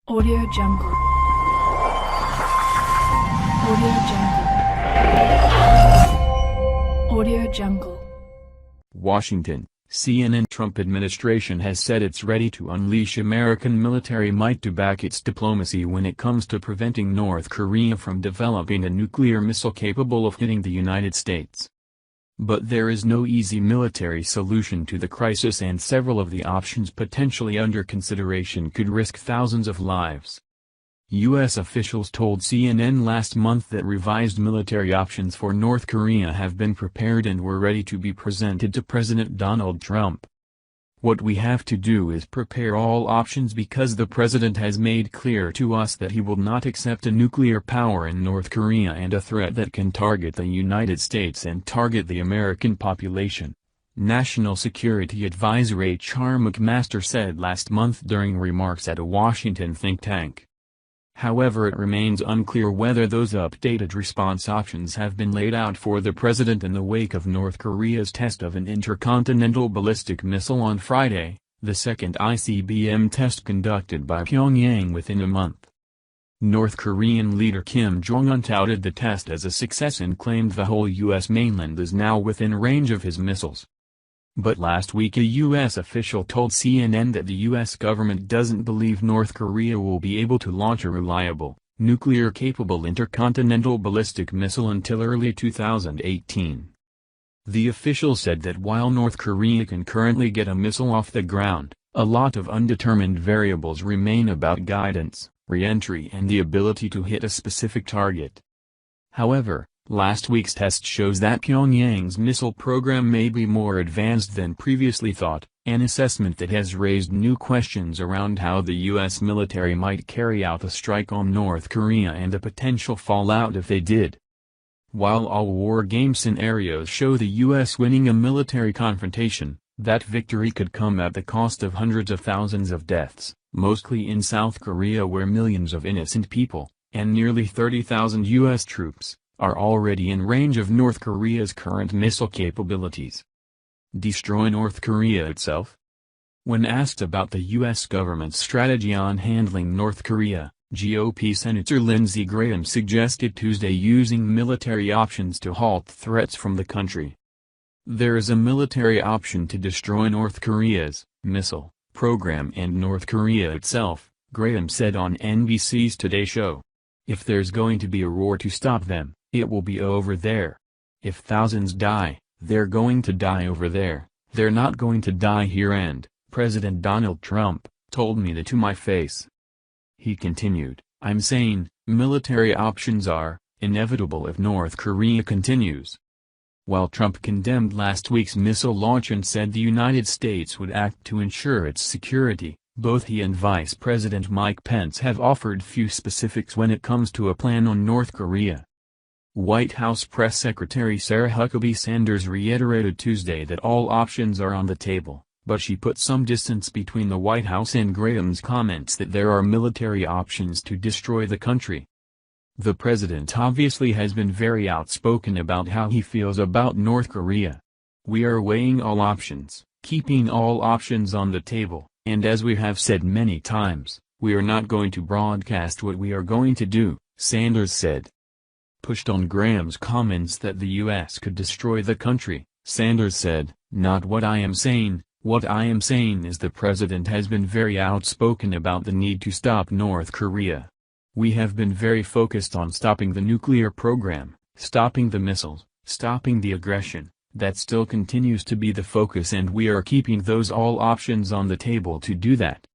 Audio Jungle. Audio Jungle. Audio Jungle. Washington, CNN. Trump administration has said it's ready to unleash American military might to back its diplomacy when it comes to preventing North Korea from developing a nuclear missile capable of hitting the United States. But there is no easy military solution to the crisis, and several of the options potentially under consideration could risk thousands of lives. U.S. officials told CNN last month that revised military options for North Korea have been prepared and were ready to be presented to President Donald Trump. "What we have to do is prepare all options because the president has made clear to us that he will not accept a nuclear power in North Korea and a threat that can target the United States and target the American population," National Security Advisor H.R. McMaster said last month during remarks at a Washington think tank. However, it remains unclear whether those updated response options have been laid out for the president in the wake of North Korea's test of an intercontinental ballistic missile on Friday, the second ICBM test conducted by Pyongyang within a month. North Korean leader Kim Jong-un touted the test as a success and claimed the whole U.S. mainland is now within range of his missiles. But last week a U.S. official told CNN that the U.S. government doesn't believe North Korea will be able to launch a reliable, nuclear-capable intercontinental ballistic missile until early 2018. The official said that while North Korea can currently get a missile off the ground, a lot of undetermined variables remain about guidance, re-entry and the ability to hit a specific target. However, last week's test shows that Pyongyang's missile program may be more advanced than previously thought, an assessment that has raised new questions around how the U.S. military might carry out a strike on North Korea and the potential fallout if they did. While all war game scenarios show the U.S. winning a military confrontation, that victory could come at the cost of hundreds of thousands of deaths, mostly in South Korea where millions of innocent people, and nearly 30,000 U.S. troops, are already in range of North Korea's current missile capabilities. Destroy North Korea itself? When asked about the U.S. government's strategy on handling North Korea, GOP Senator Lindsey Graham suggested Tuesday using military options to halt threats from the country. "There is a military option to destroy North Korea's missile program and North Korea itself," Graham said on NBC's Today Show. "If there's going to be a war to stop them, it will be over there. If thousands die, they're going to die over there, they're not going to die here, and President Donald Trump told me that to my face." He continued, "I'm saying, military options are inevitable if North Korea continues." While Trump condemned last week's missile launch and said the United States would act to ensure its security, both he and Vice President Mike Pence have offered few specifics when it comes to a plan on North Korea. White House Press Secretary Sarah Huckabee Sanders reiterated Tuesday that all options are on the table, but she put some distance between the White House and Graham's comments that there are military options to destroy the country. The president obviously has been very outspoken about how he feels about North Korea. "We are weighing all options, keeping all options on the table, and as we have said many times, we are not going to broadcast what we are going to do," Sanders said. Pushed on Graham's comments that the U.S. could destroy the country, Sanders said, "Not what I am saying. What I am saying is the president has been very outspoken about the need to stop North Korea. We have been very focused on stopping the nuclear program, stopping the missiles, stopping the aggression. That still continues to be the focus, and we are keeping those all options on the table to do that."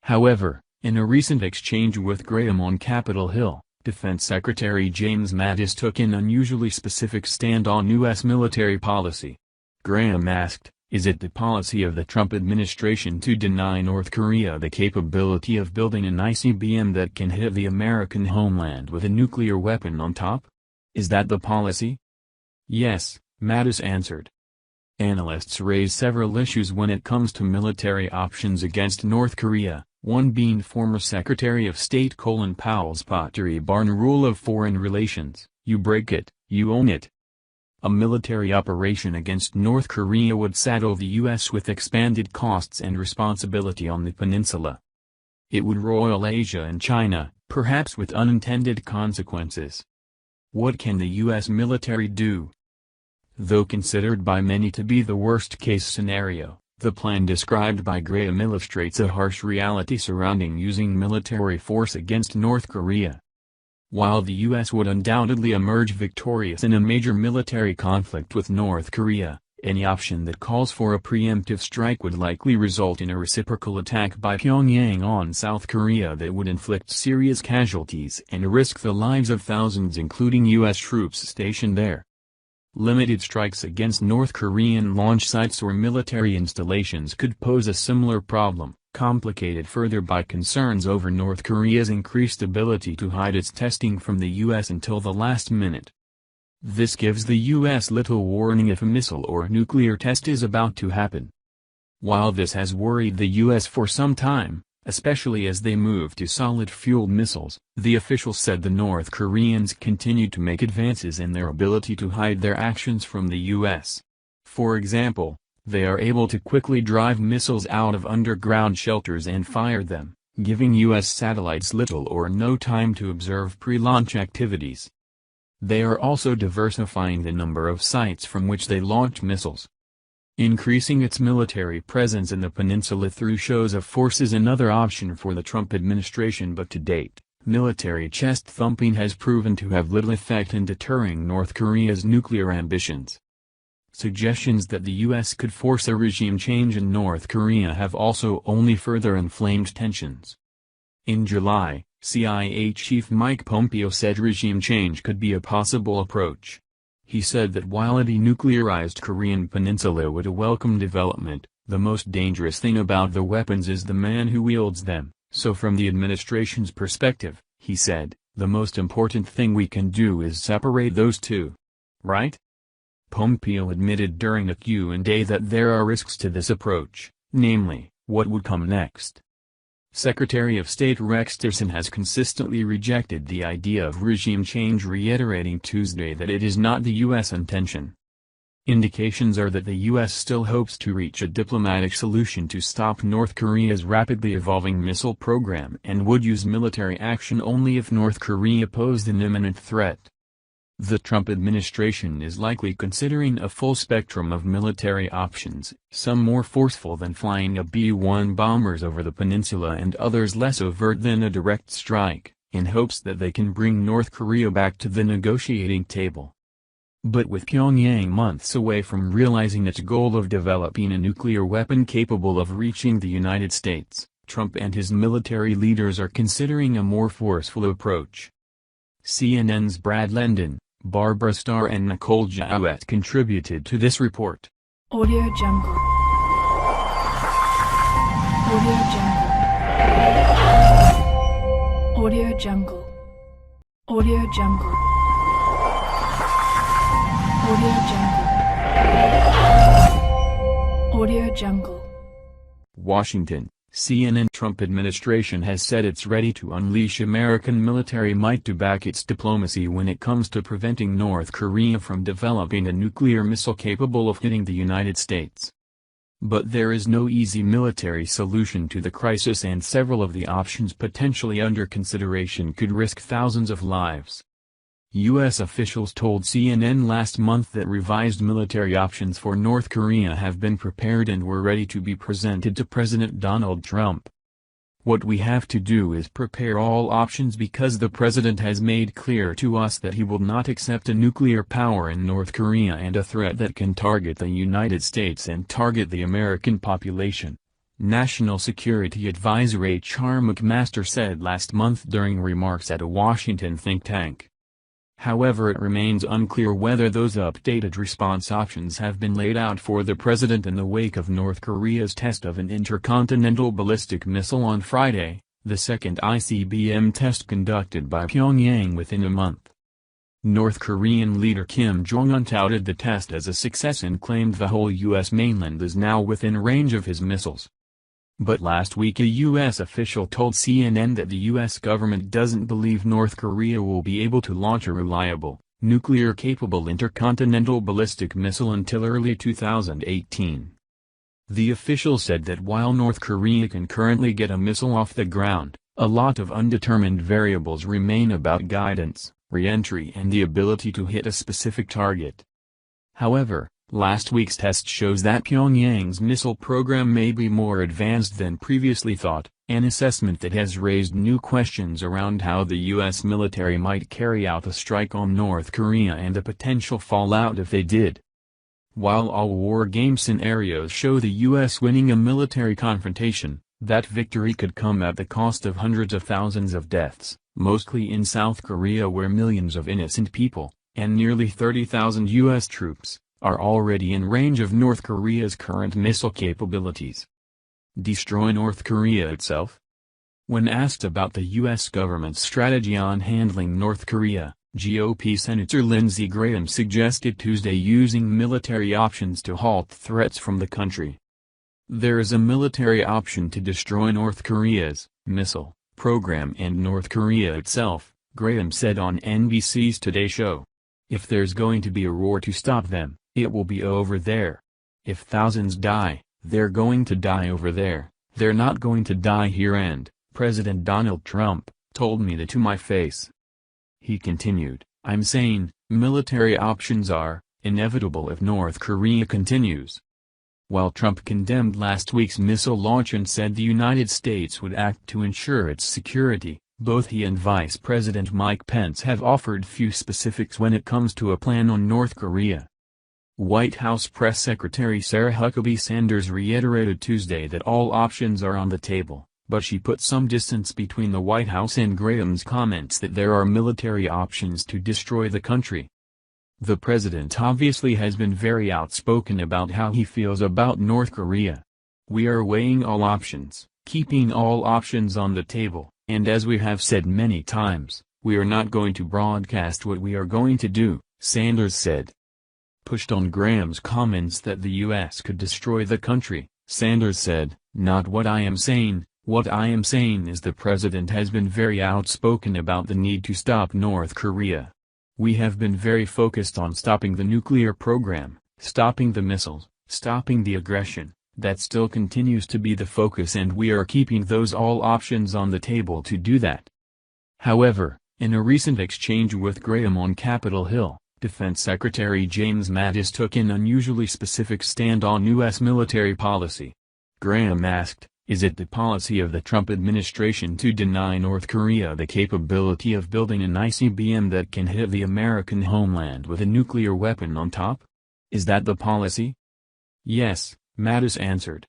However, in a recent exchange with Graham on Capitol Hill, Defense Secretary James Mattis took an unusually specific stand on U.S. military policy. Graham asked, "Is it the policy of the Trump administration to deny North Korea the capability of building an ICBM that can hit the American homeland with a nuclear weapon on top? Is that the policy?" "Yes," Mattis answered. Analysts raise several issues when it comes to military options against North Korea, one being former Secretary of State Colin Powell's Pottery Barn rule of foreign relations: you break it, you own it. A military operation against North Korea would saddle the U.S. with expanded costs and responsibility on the peninsula. It would roil Asia and China, perhaps with unintended consequences. What can the U.S. military do? Though considered by many to be the worst-case scenario, the plan described by Graham illustrates a harsh reality surrounding using military force against North Korea. While the U.S. would undoubtedly emerge victorious in a major military conflict with North Korea, any option that calls for a preemptive strike would likely result in a reciprocal attack by Pyongyang on South Korea that would inflict serious casualties and risk the lives of thousands, including U.S. troops stationed there. Limited strikes against North Korean launch sites or military installations could pose a similar problem, complicated further by concerns over North Korea's increased ability to hide its testing from the U.S. until the last minute. This gives the U.S. little warning if a missile or nuclear test is about to happen. While this has worried the U.S. for some time, especially as they move to solid-fueled missiles, the officials said the North Koreans continued to make advances in their ability to hide their actions from the U.S. For example, they are able to quickly drive missiles out of underground shelters and fire them, giving U.S. satellites little or no time to observe pre-launch activities. They are also diversifying the number of sites from which they launch missiles. Increasing its military presence in the peninsula through shows of force is another option for the Trump administration, but to date, military chest-thumping has proven to have little effect in deterring North Korea's nuclear ambitions. Suggestions that the U.S. could force a regime change in North Korea have also only further inflamed tensions. In July, CIA Chief Mike Pompeo said regime change could be a possible approach. He said that while a denuclearized Korean peninsula would a welcome development, the most dangerous thing about the weapons is the man who wields them. So from the administration's perspective, he said, the most important thing we can do is separate those two. Right? Pompeo admitted during a Q&A that there are risks to this approach, namely, what would come next. Secretary of State Rex Tillerson has consistently rejected the idea of regime change, reiterating Tuesday that it is not the U.S. intention. Indications are that the U.S. still hopes to reach a diplomatic solution to stop North Korea's rapidly evolving missile program and would use military action only if North Korea posed an imminent threat. The Trump administration is likely considering a full spectrum of military options, some more forceful than flying a B-1 bombers over the peninsula and others less overt than a direct strike, in hopes that they can bring North Korea back to the negotiating table. But with Pyongyang months away from realizing its goal of developing a nuclear weapon capable of reaching the United States, Trump and his military leaders are considering a more forceful approach. CNN's Brad Lendon, Barbara Starr and Nicole Jowett contributed to this report. Audio Jungle. Audio Jungle. Audio Jungle. Audio Jungle. Audio Jungle. Audio Jungle. Washington, CNN. Trump administration has said it's ready to unleash American military might to back its diplomacy when it comes to preventing North Korea from developing a nuclear missile capable of hitting the United States. But there is no easy military solution to the crisis, and several of the options potentially under consideration could risk thousands of lives. U.S. officials told CNN last month that revised military options for North Korea have been prepared and were ready to be presented to President Donald Trump. What we have to do is prepare all options because the president has made clear to us that he will not accept a nuclear power in North Korea and a threat that can target the United States and target the American population, National Security Advisor H.R. McMaster said last month during remarks at a Washington think tank. However, it remains unclear whether those updated response options have been laid out for the president in the wake of North Korea's test of an intercontinental ballistic missile on Friday, the second ICBM test conducted by Pyongyang within a month. North Korean leader Kim Jong-un touted the test as a success and claimed the whole U.S. mainland is now within range of his missiles. But last week a U.S. official told CNN that the U.S. government doesn't believe North Korea will be able to launch a reliable, nuclear-capable intercontinental ballistic missile until early 2018. The official said that while North Korea can currently get a missile off the ground, a lot of undetermined variables remain about guidance, re-entry and the ability to hit a specific target. However, last week's test shows that Pyongyang's missile program may be more advanced than previously thought, an assessment that has raised new questions around how the U.S. military might carry out a strike on North Korea and the potential fallout if they did. While all war game scenarios show the U.S. winning a military confrontation, that victory could come at the cost of hundreds of thousands of deaths, mostly in South Korea where millions of innocent people, and nearly 30,000 U.S. troops, are already in range of North Korea's current missile capabilities. Destroy North Korea itself? When asked about the U.S. government's strategy on handling North Korea, GOP Senator Lindsey Graham suggested Tuesday using military options to halt threats from the country. There is a military option to destroy North Korea's missile program and North Korea itself, Graham said on NBC's Today Show. If there's going to be a war to stop them, it will be over there. If thousands die, they're going to die over there, they're not going to die here, and President Donald Trump told me that to my face. He continued, I'm saying, military options are inevitable if North Korea continues. While Trump condemned last week's missile launch and said the United States would act to ensure its security, both he and Vice President Mike Pence have offered few specifics when it comes to a plan on North Korea. White House Press Secretary Sarah Huckabee Sanders reiterated Tuesday that all options are on the table, but she put some distance between the White House and Graham's comments that there are military options to destroy the country. The president obviously has been very outspoken about how he feels about North Korea. We are weighing all options, keeping all options on the table, and as we have said many times, we are not going to broadcast what we are going to do, Sanders said. Pushed on Graham's comments that the U.S. could destroy the country, Sanders said, not what I am saying. What I am saying is the president has been very outspoken about the need to stop North Korea. We have been very focused on stopping the nuclear program, stopping the missiles, stopping the aggression. That still continues to be the focus, and we are keeping those all options on the table to do that. However, in a recent exchange with Graham on Capitol Hill, Defense Secretary James Mattis took an unusually specific stand on U.S. military policy. Graham asked, is it the policy of the Trump administration to deny North Korea the capability of building an ICBM that can hit the American homeland with a nuclear weapon on top? Is that the policy? Yes, Mattis answered.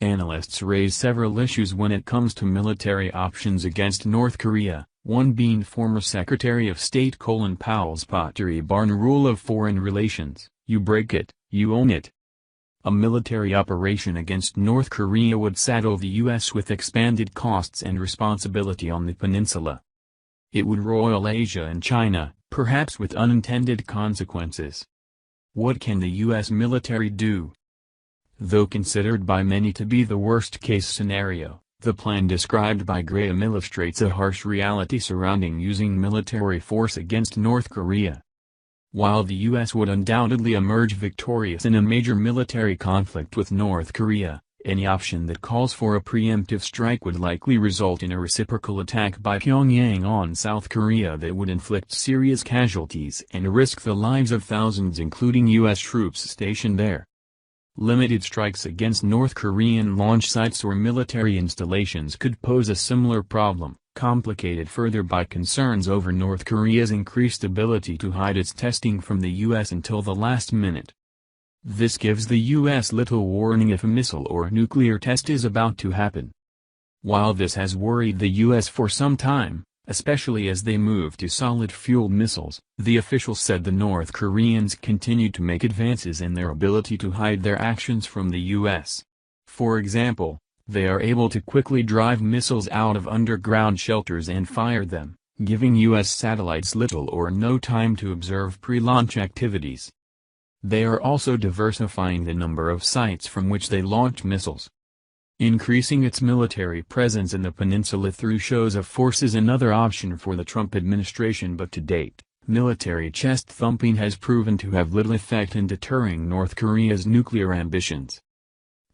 Analysts raise several issues when it comes to military options against North Korea, one being former Secretary of State Colin Powell's Pottery Barn rule of foreign relations: you break it, you own it. A military operation against North Korea would saddle the U.S. with expanded costs and responsibility on the peninsula. It would roil Asia and China, perhaps with unintended consequences. What can the U.S. military do? Though considered by many to be the worst-case scenario, the plan described by Graham illustrates a harsh reality surrounding using military force against North Korea. While the U.S. would undoubtedly emerge victorious in a major military conflict with North Korea, any option that calls for a preemptive strike would likely result in a reciprocal attack by Pyongyang on South Korea that would inflict serious casualties and risk the lives of thousands, including U.S. troops stationed there. Limited strikes against North Korean launch sites or military installations could pose a similar problem, complicated further by concerns over North Korea's increased ability to hide its testing from the U.S. until the last minute. This gives the U.S. little warning if a missile or nuclear test is about to happen. While this has worried the U.S. for some time, especially as they move to solid-fueled missiles, the official said the North Koreans continue to make advances in their ability to hide their actions from the U.S. For example, they are able to quickly drive missiles out of underground shelters and fire them, giving U.S. satellites little or no time to observe pre-launch activities. They are also diversifying the number of sites from which they launch missiles. Increasing its military presence in the peninsula through shows of force is another option for the Trump administration, but to date, military chest-thumping has proven to have little effect in deterring North Korea's nuclear ambitions.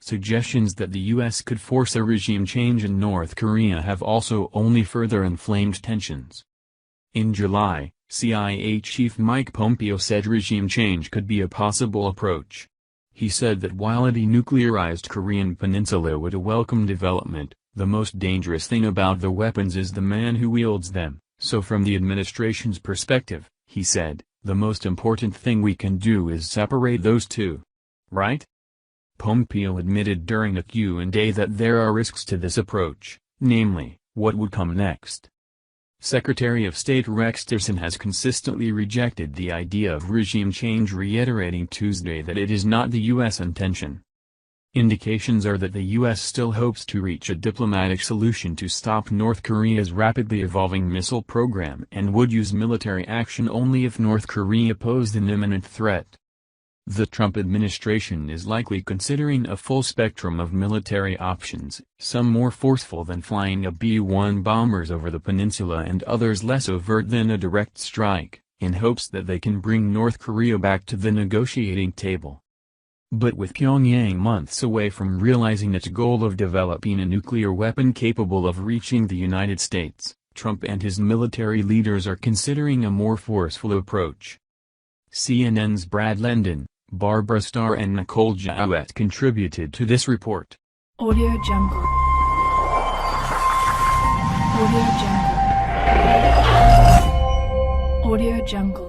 Suggestions that the U.S. could force a regime change in North Korea have also only further inflamed tensions. In July, CIA Chief Mike Pompeo said regime change could be a possible approach. He said that while a denuclearized Korean peninsula would a welcome development, the most dangerous thing about the weapons is the man who wields them. So from the administration's perspective, he said, the most important thing we can do is separate those two. Right? Pompeo admitted during a Q&A that there are risks to this approach, namely, what would come next. Secretary of State Rex Tillerson has consistently rejected the idea of regime change, reiterating Tuesday that it is not the U.S. intention. Indications are that the U.S. still hopes to reach a diplomatic solution to stop North Korea's rapidly evolving missile program and would use military action only if North Korea posed an imminent threat. The Trump administration is likely considering a full spectrum of military options, some more forceful than flying a B-1 bombers over the peninsula and others less overt than a direct strike, in hopes that they can bring North Korea back to the negotiating table. But with Pyongyang months away from realizing its goal of developing a nuclear weapon capable of reaching the United States, Trump and his military leaders are considering a more forceful approach. CNN's Brad Lendon, Barbara Starr and Nicole Jowett contributed to this report. Audio Jungle. Audio Jungle. Audio Jungle.